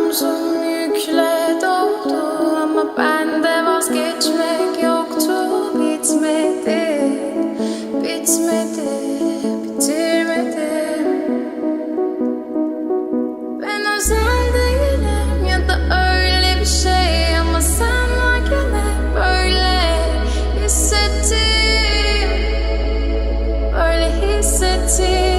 omzum yükle doldu ama bende vazgeçmek yoktu. Bitmedi, bitmedi, bitirmedim. Ben özel değilim ya da öyle bir şey ama sen varken hep böyle hissettim, böyle hissettim.